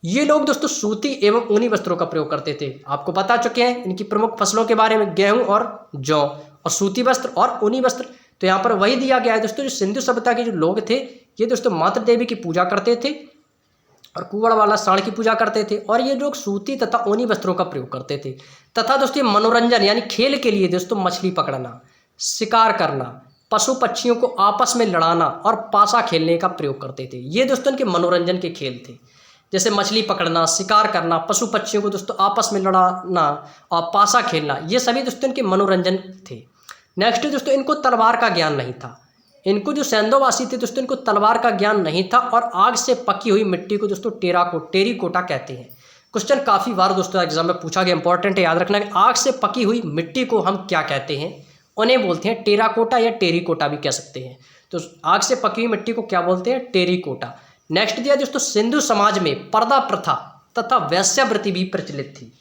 ये लोग दोस्तों सूती एवं ऊनी वस्त्रों का प्रयोग करते थे। आपको बता चुके हैं इनकी प्रमुख फसलों के बारे में, गेहूं और जौ और सूती वस्त्र और ऊनी वस्त्र। तो यहाँ पर वही दिया गया है दोस्तों, जो सिंधु सभ्यता के जो लोग थे ये दोस्तों मातृ देवी की पूजा करते थे और कुवड़ वाला साँड़ की पूजा करते थे। और ये लोग सूती तथा ऊनी वस्त्रों का प्रयोग करते थे। तथा दोस्तों ये मनोरंजन यानी खेल के लिए दोस्तों मछली पकड़ना, शिकार करना, पशु पक्षियों को आपस में लड़ाना और पासा खेलने का प्रयोग करते थे। ये दोस्तों इनके मनोरंजन के खेल थे, जैसे मछली पकड़ना, शिकार करना, पशु पक्षियों को दोस्तों आपस में लड़ाना और पासा खेलना, ये सभी दोस्तों इनके मनोरंजन थे। नेक्स्ट दोस्तों इनको तलवार का ज्ञान नहीं था। इनको जो सैंदोवासी थे दोस्तों इनको तलवार का ज्ञान नहीं था और आग से पकी हुई मिट्टी को दोस्तों टेरिकोटा कहते हैं। क्वेश्चन काफ़ी बार दोस्तों एग्जाम में पूछा गया, इंपॉर्टेंट है, याद रखना कि आग से पकी हुई मिट्टी को हम क्या कहते हैं, उन्हें बोलते हैं टेराकोटा या टेरिकोटा भी कह सकते हैं। तो आग से पकी हुई मिट्टी को क्या बोलते हैं, टेरिकोटा। नेक्स्ट दिया दोस्तों सिंधु समाज में पर्दा प्रथा तथा वेश्यावृत्ति भी प्रचलित थी।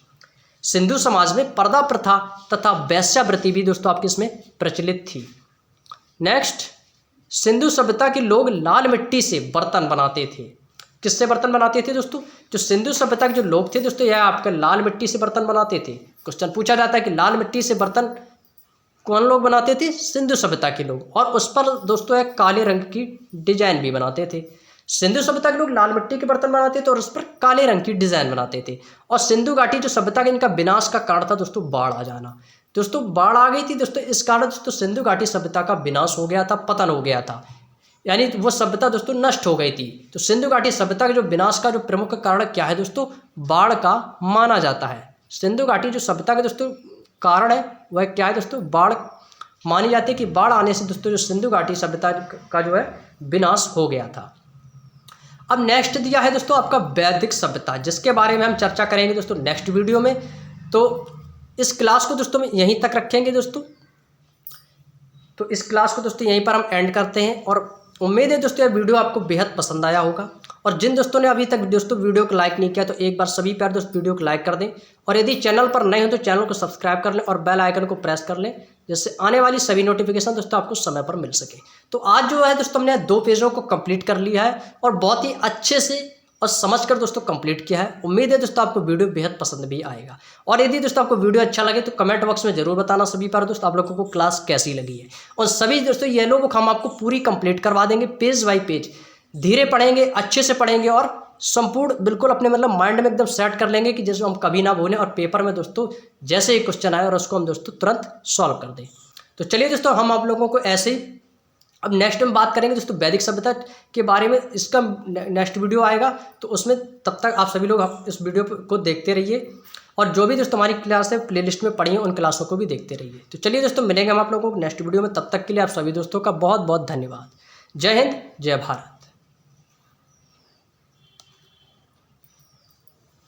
सिंधु समाज में पर्दा प्रथा तथा वेश्यावृत्ति भी दोस्तों आपके इसमें प्रचलित थी। नेक्स्ट, सिंधु सभ्यता के लोग लाल मिट्टी से बर्तन बनाते थे। किससे बर्तन बनाते थे दोस्तों, जो सिंधु सभ्यता के जो लोग थे दोस्तों यह आपका लाल मिट्टी से बर्तन बनाते थे। क्वेश्चन पूछा जाता है कि लाल मिट्टी से बर्तन कौन लोग बनाते थे, सिंधु सभ्यता के लोग, और उस पर दोस्तों एक काले रंग की डिजाइन भी बनाते थे। सिंधु सभ्यता के लोग लाल मिट्टी के बर्तन बनाते थे और उस पर काले रंग की डिजाइन बनाते थे। और सिंधु घाटी जो सभ्यता का इनका विनाश का कारण था दोस्तों बाढ़ आ जाना। दोस्तों बाढ़ आ गई थी दोस्तों, इस कारण दोस्तों सिंधु घाटी सभ्यता का विनाश हो गया था, पतन हो गया था, यानी वो सभ्यता दोस्तों नष्ट हो गई थी। तो सिंधु घाटी सभ्यता के जो विनाश का जो प्रमुख कारण क्या है दोस्तों, बाढ़ का माना जाता है। सिंधु घाटी जो सभ्यता का दोस्तों कारण है वह क्या है दोस्तों, बाढ़ मानी जाती है कि बाढ़ आने से दोस्तों जो सिंधु घाटी सभ्यता का जो है विनाश हो गया था। अब नेक्स्ट दिया है दोस्तों आपका वैदिक सभ्यता, जिसके बारे में हम चर्चा करेंगे दोस्तों नेक्स्ट वीडियो में। तो इस क्लास को दोस्तों यहीं तक रखेंगे दोस्तों। तो इस क्लास को दोस्तों यहीं पर हम एंड करते हैं और उम्मीद है दोस्तों यह वीडियो आपको बेहद पसंद आया होगा। और जिन दोस्तों ने अभी तक दोस्तों वीडियो को लाइक नहीं किया तो एक बार सभी प्यारे दोस्त वीडियो को लाइक कर दें। और यदि चैनल पर नए हो तो चैनल को सब्सक्राइब कर लें और बेल आइकन को प्रेस कर लें, जिससे आने वाली सभी नोटिफिकेशन दोस्तों आपको समय पर मिल सके। तो आज जो है दोस्तों हमने 2 पेजों को कंप्लीट कर लिया है और बहुत ही अच्छे से और समझकर दोस्तों कंप्लीट किया है। उम्मीद है दोस्तों आपको वीडियो बेहद पसंद भी आएगा। और यदि दोस्तों आपको वीडियो अच्छा लगे तो कमेंट बॉक्स में जरूर बताना सभी पर दोस्तों आप लोगों को क्लास कैसी लगी है। और सभी दोस्तों ये लोग हम आपको पूरी कंप्लीट करवा देंगे, पेज बाय पेज धीरे पढ़ेंगे, अच्छे से पढ़ेंगे और संपूर्ण बिल्कुल अपने मतलब माइंड में एकदम सेट कर लेंगे कि जैसे हम कभी ना भूलें और पेपर में दोस्तों जैसे ही क्वेश्चन आए और उसको हम दोस्तों तुरंत सॉल्व कर दें। तो चलिए दोस्तों हम आप लोगों को ऐसे ही अब नेक्स्ट में बात करेंगे दोस्तों वैदिक सभ्यता के बारे में। इसका नेक्स्ट वीडियो आएगा तो उसमें तब तक आप सभी लोग इस वीडियो को देखते रहिए और जो भी दोस्तों हमारी क्लास है प्लेलिस्ट में पढ़ी है उन क्लासों को भी देखते रहिए। तो चलिए दोस्तों मिलेंगे हम आप लोगों को नेक्स्ट वीडियो में, तब तक के लिए आप सभी दोस्तों का बहुत बहुत धन्यवाद। जय हिंद, जय भारत।